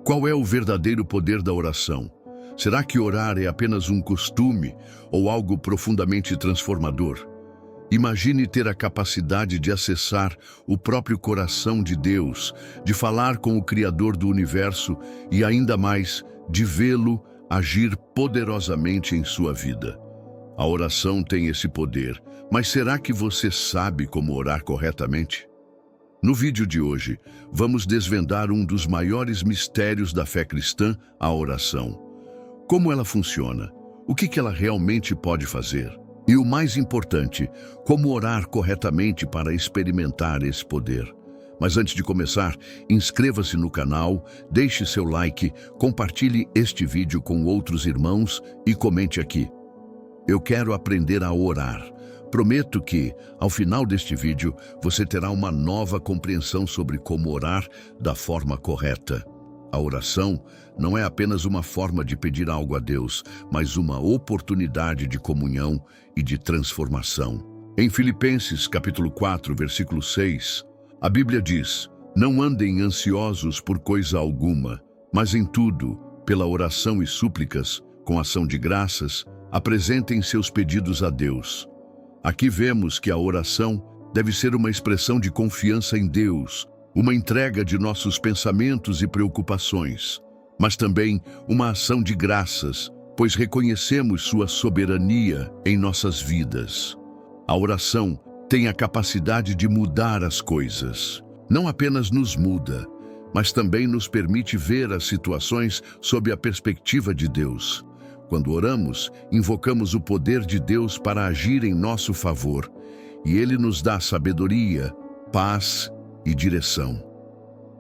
Qual é o verdadeiro poder da oração? Será que orar é apenas um costume ou algo profundamente transformador? Imagine ter a capacidade de acessar o próprio coração de Deus, de falar com o Criador do universo e ainda mais, de vê-lo agir poderosamente em sua vida. A oração tem esse poder, mas será que você sabe como orar corretamente? No vídeo de hoje, vamos desvendar um dos maiores mistérios da fé cristã, a oração. Como ela funciona? O que ela realmente pode fazer? E o mais importante, como orar corretamente para experimentar esse poder. Mas antes de começar, inscreva-se no canal, deixe seu like, compartilhe este vídeo com outros irmãos e comente aqui. Eu quero aprender a orar. Prometo que, ao final deste vídeo, você terá uma nova compreensão sobre como orar da forma correta. A oração não é apenas uma forma de pedir algo a Deus, mas uma oportunidade de comunhão e de transformação. Em Filipenses, capítulo 4, versículo 6, a Bíblia diz: "Não andem ansiosos por coisa alguma, mas em tudo, pela oração e súplicas, com ação de graças, apresentem seus pedidos a Deus." Aqui vemos que a oração deve ser uma expressão de confiança em Deus, uma entrega de nossos pensamentos e preocupações, mas também uma ação de graças, pois reconhecemos sua soberania em nossas vidas. A oração tem a capacidade de mudar as coisas. Não apenas nos muda, mas também nos permite ver as situações sob a perspectiva de Deus. Quando oramos, invocamos o poder de Deus para agir em nosso favor, e Ele nos dá sabedoria, paz e direção.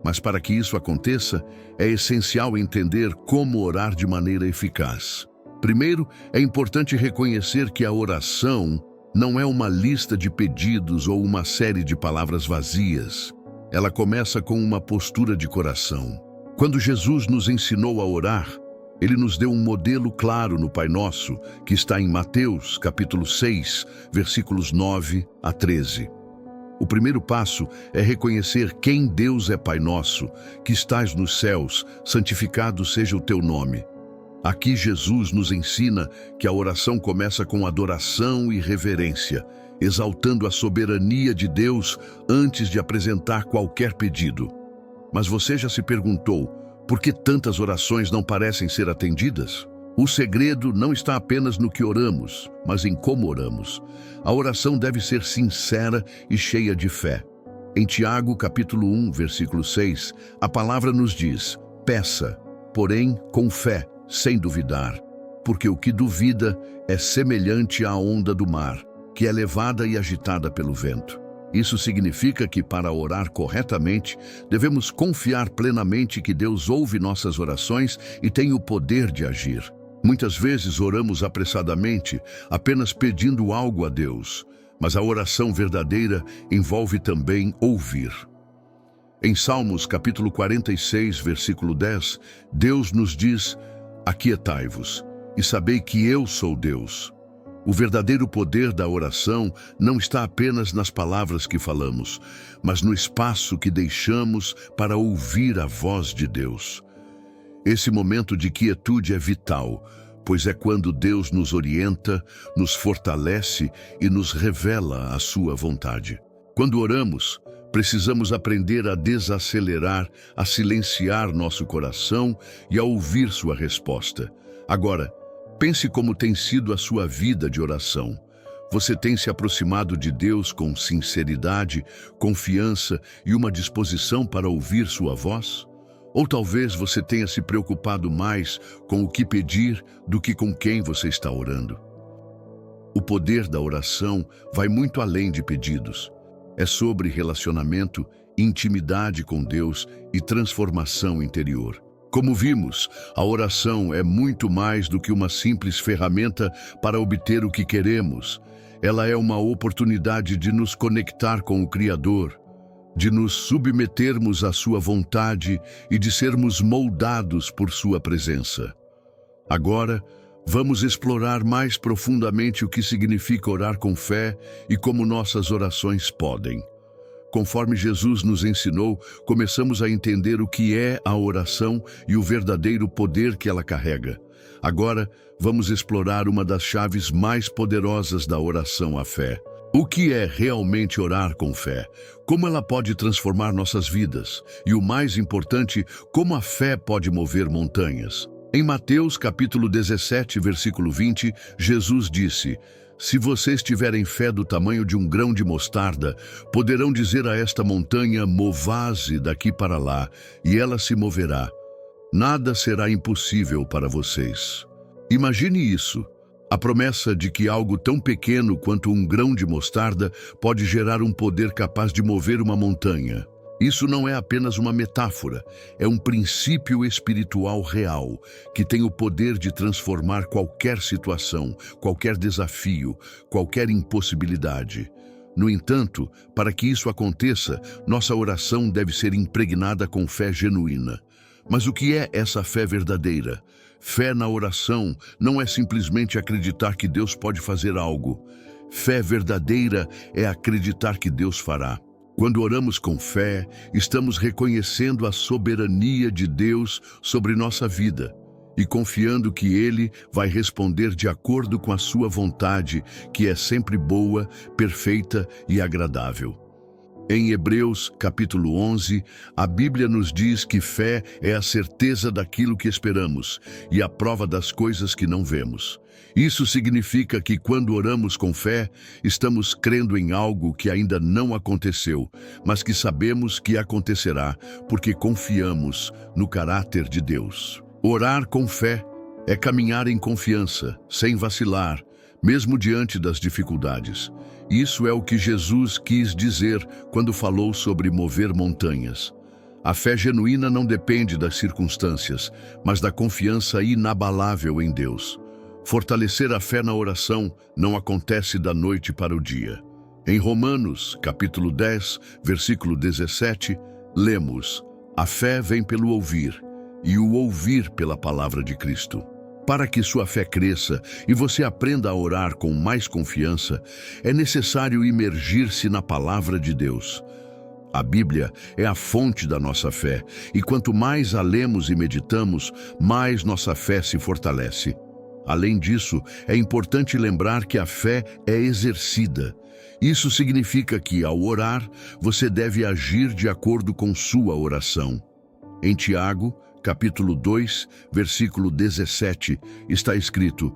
Mas para que isso aconteça, é essencial entender como orar de maneira eficaz. Primeiro, é importante reconhecer que a oração não é uma lista de pedidos ou uma série de palavras vazias. Ela começa com uma postura de coração. Quando Jesus nos ensinou a orar, Ele nos deu um modelo claro no Pai Nosso, que está em Mateus, capítulo 6, versículos 9 a 13. O primeiro passo é reconhecer quem Deus é. Pai nosso, que estás nos céus, santificado seja o teu nome. Aqui Jesus nos ensina que a oração começa com adoração e reverência, exaltando a soberania de Deus antes de apresentar qualquer pedido. Mas você já se perguntou, por que tantas orações não parecem ser atendidas? O segredo não está apenas no que oramos, mas em como oramos. A oração deve ser sincera e cheia de fé. Em Tiago, capítulo 1, versículo 6, a palavra nos diz: "Peça, porém com fé, sem duvidar, porque o que duvida é semelhante à onda do mar, que é levada e agitada pelo vento." Isso significa que, para orar corretamente, devemos confiar plenamente que Deus ouve nossas orações e tem o poder de agir. Muitas vezes oramos apressadamente, apenas pedindo algo a Deus, mas a oração verdadeira envolve também ouvir. Em Salmos, capítulo 46, versículo 10, Deus nos diz: "Aquietai-vos, e sabei que eu sou Deus." O verdadeiro poder da oração não está apenas nas palavras que falamos, mas no espaço que deixamos para ouvir a voz de Deus. Esse momento de quietude é vital, pois é quando Deus nos orienta, nos fortalece e nos revela a sua vontade. Quando oramos, precisamos aprender a desacelerar, a silenciar nosso coração e a ouvir sua resposta. Agora, pense como tem sido a sua vida de oração. Você tem se aproximado de Deus com sinceridade, confiança e uma disposição para ouvir sua voz? Ou talvez você tenha se preocupado mais com o que pedir do que com quem você está orando? O poder da oração vai muito além de pedidos. É sobre relacionamento, intimidade com Deus e transformação interior. Como vimos, a oração é muito mais do que uma simples ferramenta para obter o que queremos. Ela é uma oportunidade de nos conectar com o Criador, de nos submetermos à sua vontade e de sermos moldados por sua presença. Agora, vamos explorar mais profundamente o que significa orar com fé e como nossas orações podem. Conforme Jesus nos ensinou, começamos a entender o que é a oração e o verdadeiro poder que ela carrega. Agora, vamos explorar uma das chaves mais poderosas da oração à fé. O que é realmente orar com fé? Como ela pode transformar nossas vidas? E o mais importante, como a fé pode mover montanhas? Em Mateus capítulo 17, versículo 20, Jesus disse: "Se vocês tiverem fé do tamanho de um grão de mostarda, poderão dizer a esta montanha, mova-se daqui para lá, e ela se moverá. Nada será impossível para vocês." Imagine isso. A promessa de que algo tão pequeno quanto um grão de mostarda pode gerar um poder capaz de mover uma montanha. Isso não é apenas uma metáfora, é um princípio espiritual real, que tem o poder de transformar qualquer situação, qualquer desafio, qualquer impossibilidade. No entanto, para que isso aconteça, nossa oração deve ser impregnada com fé genuína. Mas o que é essa fé verdadeira? Fé na oração não é simplesmente acreditar que Deus pode fazer algo. Fé verdadeira é acreditar que Deus fará. Quando oramos com fé, estamos reconhecendo a soberania de Deus sobre nossa vida e confiando que Ele vai responder de acordo com a sua vontade, que é sempre boa, perfeita e agradável. Em Hebreus, capítulo 11, a Bíblia nos diz que fé é a certeza daquilo que esperamos e a prova das coisas que não vemos. Isso significa que quando oramos com fé, estamos crendo em algo que ainda não aconteceu, mas que sabemos que acontecerá, porque confiamos no caráter de Deus. Orar com fé é caminhar em confiança, sem vacilar, mesmo diante das dificuldades. Isso é o que Jesus quis dizer quando falou sobre mover montanhas. A fé genuína não depende das circunstâncias, mas da confiança inabalável em Deus. Fortalecer a fé na oração não acontece da noite para o dia. Em Romanos, capítulo 10, versículo 17, lemos: "A fé vem pelo ouvir, e o ouvir pela palavra de Cristo." Para que sua fé cresça e você aprenda a orar com mais confiança, é necessário imergir-se na palavra de Deus. A Bíblia é a fonte da nossa fé, e quanto mais a lemos e meditamos, mais nossa fé se fortalece. Além disso, é importante lembrar que a fé é exercida. Isso significa que, ao orar, você deve agir de acordo com sua oração. Em Tiago, capítulo 2, versículo 17, está escrito: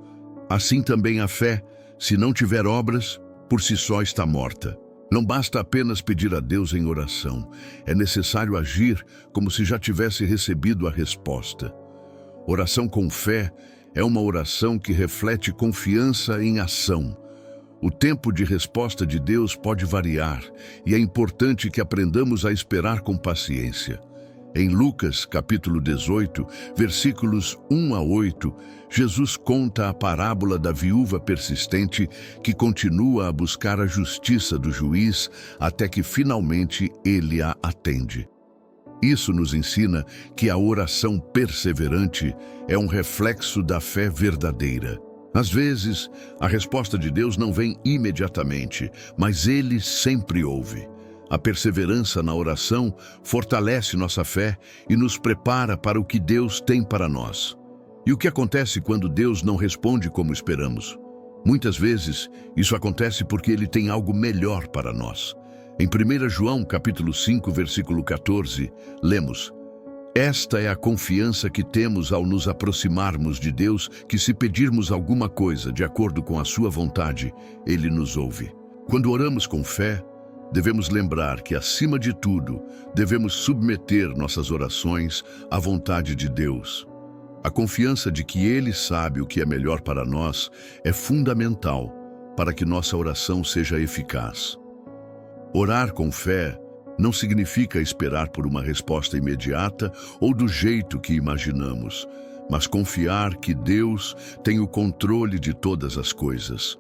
"Assim também a fé, se não tiver obras, por si só está morta." Não basta apenas pedir a Deus em oração, é necessário agir como se já tivesse recebido a resposta. Oração com fé é uma oração que reflete confiança em ação. O tempo de resposta de Deus pode variar, e é importante que aprendamos a esperar com paciência. Em Lucas, capítulo 18, versículos 1 a 8, Jesus conta a parábola da viúva persistente que continua a buscar a justiça do juiz até que finalmente ele a atende. Isso nos ensina que a oração perseverante é um reflexo da fé verdadeira. Às vezes, a resposta de Deus não vem imediatamente, mas Ele sempre ouve. A perseverança na oração fortalece nossa fé e nos prepara para o que Deus tem para nós. E o que acontece quando Deus não responde como esperamos? Muitas vezes, isso acontece porque Ele tem algo melhor para nós. Em 1 João, capítulo 5, versículo 14, lemos: "Esta é a confiança que temos ao nos aproximarmos de Deus, que se pedirmos alguma coisa de acordo com a sua vontade, Ele nos ouve." Quando oramos com fé, devemos lembrar que, acima de tudo, devemos submeter nossas orações à vontade de Deus. A confiança de que Ele sabe o que é melhor para nós é fundamental para que nossa oração seja eficaz. Orar com fé não significa esperar por uma resposta imediata ou do jeito que imaginamos, mas confiar que Deus tem o controle de todas as coisas.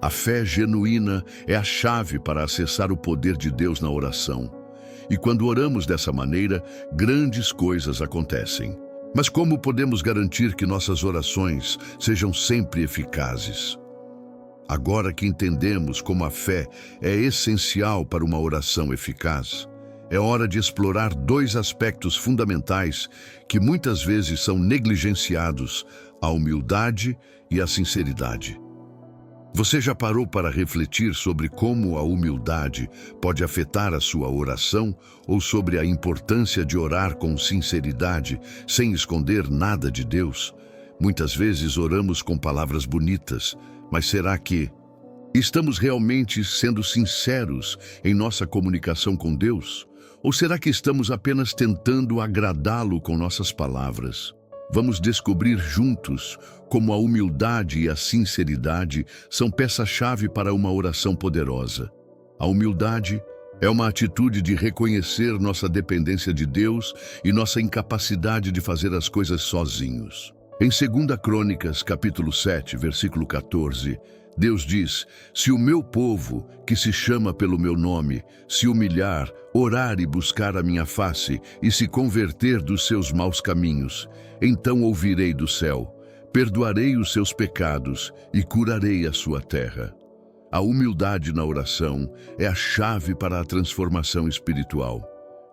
A fé genuína é a chave para acessar o poder de Deus na oração. E quando oramos dessa maneira, grandes coisas acontecem. Mas como podemos garantir que nossas orações sejam sempre eficazes? Agora que entendemos como a fé é essencial para uma oração eficaz, é hora de explorar dois aspectos fundamentais que muitas vezes são negligenciados: a humildade e a sinceridade. Você já parou para refletir sobre como a humildade pode afetar a sua oração ou sobre a importância de orar com sinceridade, sem esconder nada de Deus? Muitas vezes oramos com palavras bonitas, mas será que estamos realmente sendo sinceros em nossa comunicação com Deus? Ou será que estamos apenas tentando agradá-lo com nossas palavras? Vamos descobrir juntos como a humildade e a sinceridade são peça-chave para uma oração poderosa. A humildade é uma atitude de reconhecer nossa dependência de Deus e nossa incapacidade de fazer as coisas sozinhos. Em 2 Crônicas, capítulo 7, versículo 14, Deus diz: "Se o meu povo, que se chama pelo meu nome, se humilhar, orar e buscar a minha face, e se converter dos seus maus caminhos, então ouvirei do céu, perdoarei os seus pecados e curarei a sua terra." A humildade na oração é a chave para a transformação espiritual.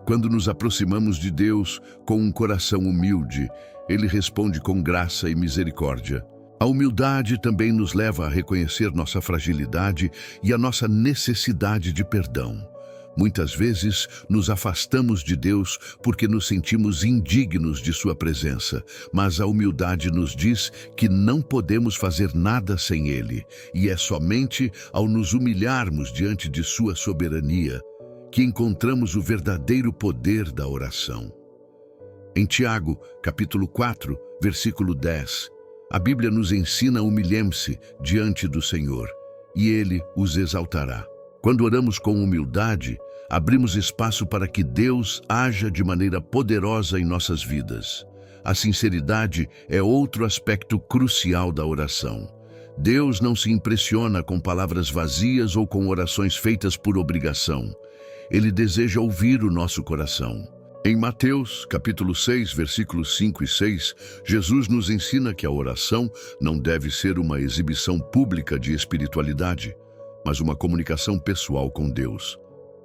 Quando nos aproximamos de Deus com um coração humilde, Ele responde com graça e misericórdia. A humildade também nos leva a reconhecer nossa fragilidade e a nossa necessidade de perdão. Muitas vezes nos afastamos de Deus porque nos sentimos indignos de sua presença, mas a humildade nos diz que não podemos fazer nada sem Ele, e é somente ao nos humilharmos diante de sua soberania que encontramos o verdadeiro poder da oração. Em Tiago, capítulo 4, versículo 10, a Bíblia nos ensina: humilhem-se diante do Senhor, e Ele os exaltará. Quando oramos com humildade, abrimos espaço para que Deus haja de maneira poderosa em nossas vidas. A sinceridade é outro aspecto crucial da oração. Deus não se impressiona com palavras vazias ou com orações feitas por obrigação. Ele deseja ouvir o nosso coração. Em Mateus, capítulo 6, versículos 5 e 6, Jesus nos ensina que a oração não deve ser uma exibição pública de espiritualidade, mas uma comunicação pessoal com Deus.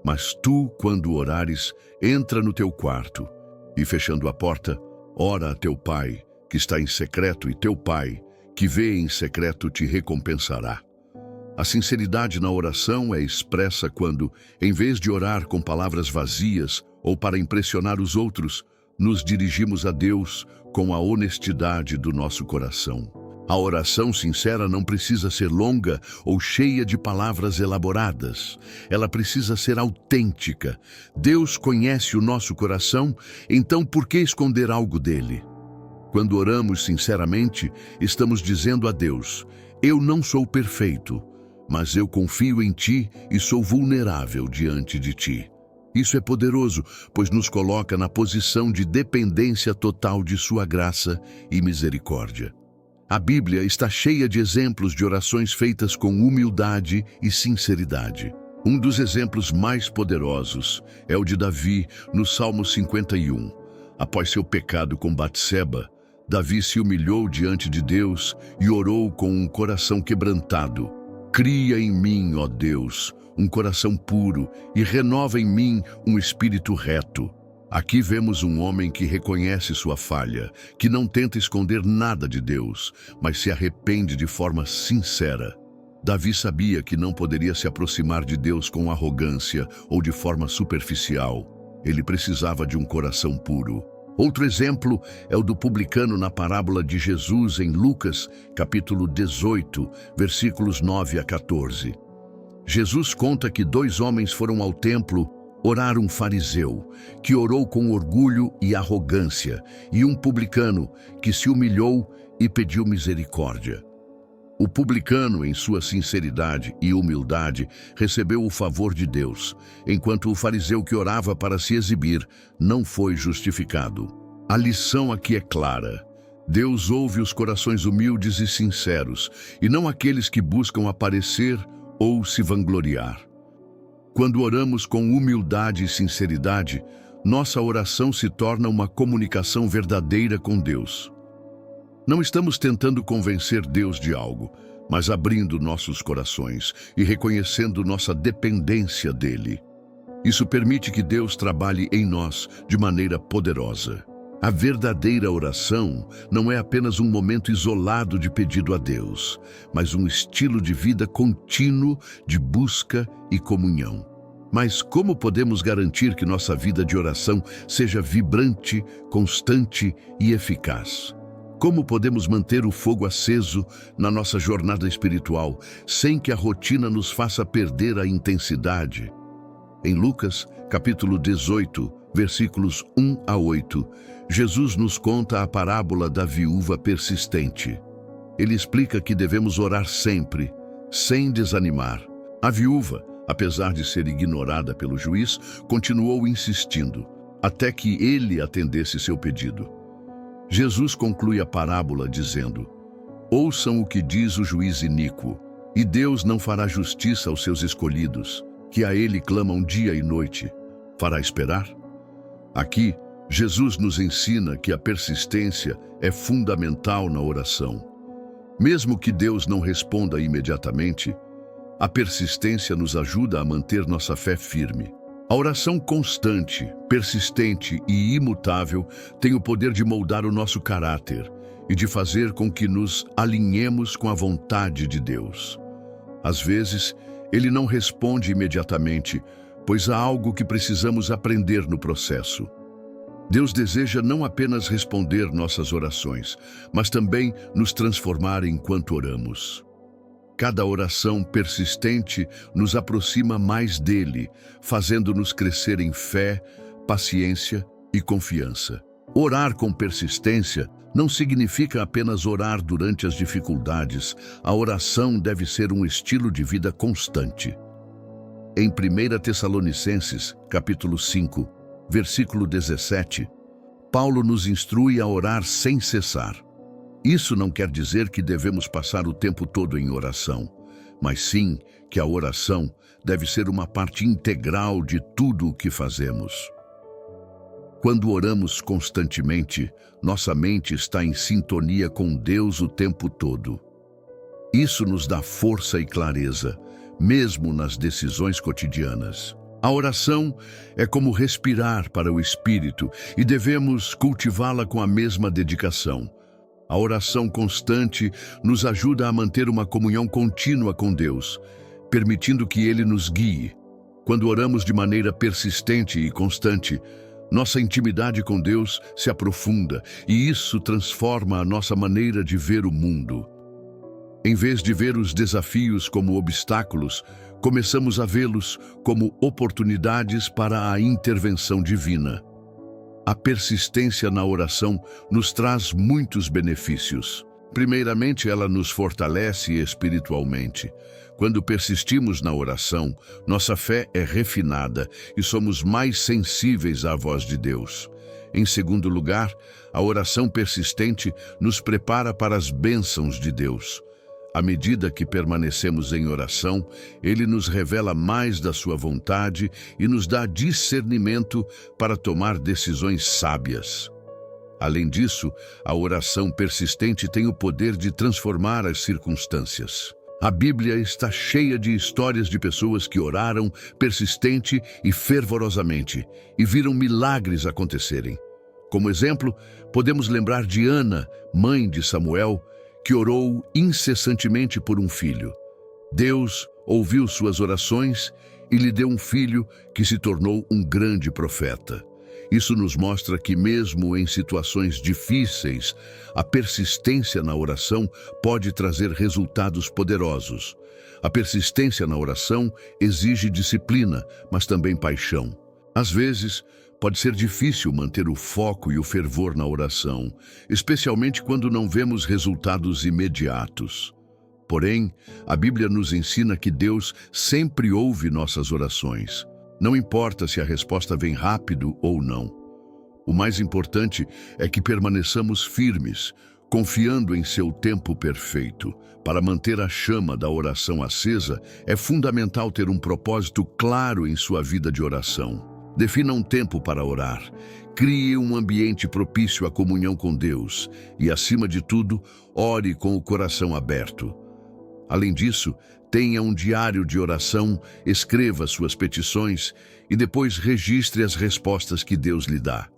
Mas tu, quando orares, entra no teu quarto e, fechando a porta, ora a teu Pai, que está em secreto, e teu Pai, que vê em secreto, te recompensará. A sinceridade na oração é expressa quando, em vez de orar com palavras vazias ou para impressionar os outros, nos dirigimos a Deus com a honestidade do nosso coração. A oração sincera não precisa ser longa ou cheia de palavras elaboradas. Ela precisa ser autêntica. Deus conhece o nosso coração, então por que esconder algo dele? Quando oramos sinceramente, estamos dizendo a Deus: eu não sou perfeito, mas eu confio em Ti e sou vulnerável diante de Ti. Isso é poderoso, pois nos coloca na posição de dependência total de Sua graça e misericórdia. A Bíblia está cheia de exemplos de orações feitas com humildade e sinceridade. Um dos exemplos mais poderosos é o de Davi, no Salmo 51. Após seu pecado com Batseba, Davi se humilhou diante de Deus e orou com um coração quebrantado. Cria em mim, ó Deus, um coração puro e renova em mim um espírito reto. Aqui vemos um homem que reconhece sua falha, que não tenta esconder nada de Deus, mas se arrepende de forma sincera. Davi sabia que não poderia se aproximar de Deus com arrogância ou de forma superficial. Ele precisava de um coração puro. Outro exemplo é o do publicano na parábola de Jesus em Lucas, capítulo 18, versículos 9 a 14. Jesus conta que 2 homens foram ao templo orar: um fariseu, que orou com orgulho e arrogância, e um publicano, que se humilhou e pediu misericórdia. O publicano, em sua sinceridade e humildade, recebeu o favor de Deus, enquanto o fariseu, que orava para se exibir, não foi justificado. A lição aqui é clara. Deus ouve os corações humildes e sinceros, e não aqueles que buscam aparecer ou se vangloriar. Quando oramos com humildade e sinceridade, nossa oração se torna uma comunicação verdadeira com Deus. Não estamos tentando convencer Deus de algo, mas abrindo nossos corações e reconhecendo nossa dependência dele. Isso permite que Deus trabalhe em nós de maneira poderosa. A verdadeira oração não é apenas um momento isolado de pedido a Deus, mas um estilo de vida contínuo de busca e comunhão. Mas como podemos garantir que nossa vida de oração seja vibrante, constante e eficaz? Como podemos manter o fogo aceso na nossa jornada espiritual, sem que a rotina nos faça perder a intensidade? Em Lucas, capítulo 18, versículos 1 a 8, Jesus nos conta a parábola da viúva persistente. Ele explica que devemos orar sempre, sem desanimar. A viúva, apesar de ser ignorada pelo juiz, continuou insistindo, até que ele atendesse seu pedido. Jesus conclui a parábola dizendo: ouçam o que diz o juiz iníquo, e Deus não fará justiça aos seus escolhidos, que a ele clamam dia e noite. Fará esperar? Aqui, Jesus nos ensina que a persistência é fundamental na oração. Mesmo que Deus não responda imediatamente, a persistência nos ajuda a manter nossa fé firme. A oração constante, persistente e imutável tem o poder de moldar o nosso caráter e de fazer com que nos alinhemos com a vontade de Deus. Às vezes, Ele não responde imediatamente, pois há algo que precisamos aprender no processo. Deus deseja não apenas responder nossas orações, mas também nos transformar enquanto oramos. Cada oração persistente nos aproxima mais dele, fazendo-nos crescer em fé, paciência e confiança. Orar com persistência não significa apenas orar durante as dificuldades. A oração deve ser um estilo de vida constante. Em 1 Tessalonicenses, capítulo 5, versículo 17, Paulo nos instrui a orar sem cessar. Isso não quer dizer que devemos passar o tempo todo em oração, mas sim que a oração deve ser uma parte integral de tudo o que fazemos. Quando oramos constantemente, nossa mente está em sintonia com Deus o tempo todo. Isso nos dá força e clareza, mesmo nas decisões cotidianas. A oração é como respirar para o espírito e devemos cultivá-la com a mesma dedicação. A oração constante nos ajuda a manter uma comunhão contínua com Deus, permitindo que Ele nos guie. Quando oramos de maneira persistente e constante, nossa intimidade com Deus se aprofunda e isso transforma a nossa maneira de ver o mundo. Em vez de ver os desafios como obstáculos, começamos a vê-los como oportunidades para a intervenção divina. A persistência na oração nos traz muitos benefícios. Primeiramente, ela nos fortalece espiritualmente. Quando persistimos na oração, nossa fé é refinada e somos mais sensíveis à voz de Deus. Em segundo lugar, a oração persistente nos prepara para as bênçãos de Deus. À medida que permanecemos em oração, Ele nos revela mais da sua vontade e nos dá discernimento para tomar decisões sábias. Além disso, a oração persistente tem o poder de transformar as circunstâncias. A Bíblia está cheia de histórias de pessoas que oraram persistente e fervorosamente e viram milagres acontecerem. Como exemplo, podemos lembrar de Ana, mãe de Samuel, que orou incessantemente por um filho. Deus ouviu suas orações e lhe deu um filho que se tornou um grande profeta. Isso nos mostra que mesmo em situações difíceis, a persistência na oração pode trazer resultados poderosos. A persistência na oração exige disciplina, mas também paixão. Às vezes, pode ser difícil manter o foco e o fervor na oração, especialmente quando não vemos resultados imediatos. Porém, a Bíblia nos ensina que Deus sempre ouve nossas orações. Não importa se a resposta vem rápido ou não. O mais importante é que permaneçamos firmes, confiando em seu tempo perfeito. Para manter a chama da oração acesa, é fundamental ter um propósito claro em sua vida de oração. Defina um tempo para orar. Crie um ambiente propício à comunhão com Deus e, acima de tudo, ore com o coração aberto. Além disso, tenha um diário de oração, escreva suas petições e depois registre as respostas que Deus lhe dá.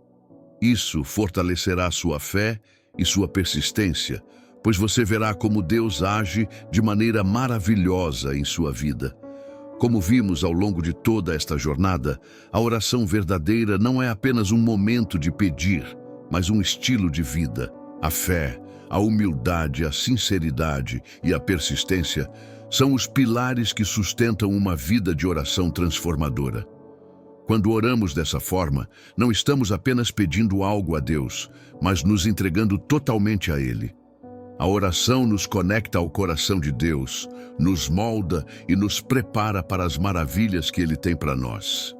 Isso fortalecerá sua fé e sua persistência, pois você verá como Deus age de maneira maravilhosa em sua vida. Como vimos ao longo de toda esta jornada, a oração verdadeira não é apenas um momento de pedir, mas um estilo de vida. A fé, a humildade, a sinceridade e a persistência são os pilares que sustentam uma vida de oração transformadora. Quando oramos dessa forma, não estamos apenas pedindo algo a Deus, mas nos entregando totalmente a Ele. A oração nos conecta ao coração de Deus, nos molda e nos prepara para as maravilhas que Ele tem para nós.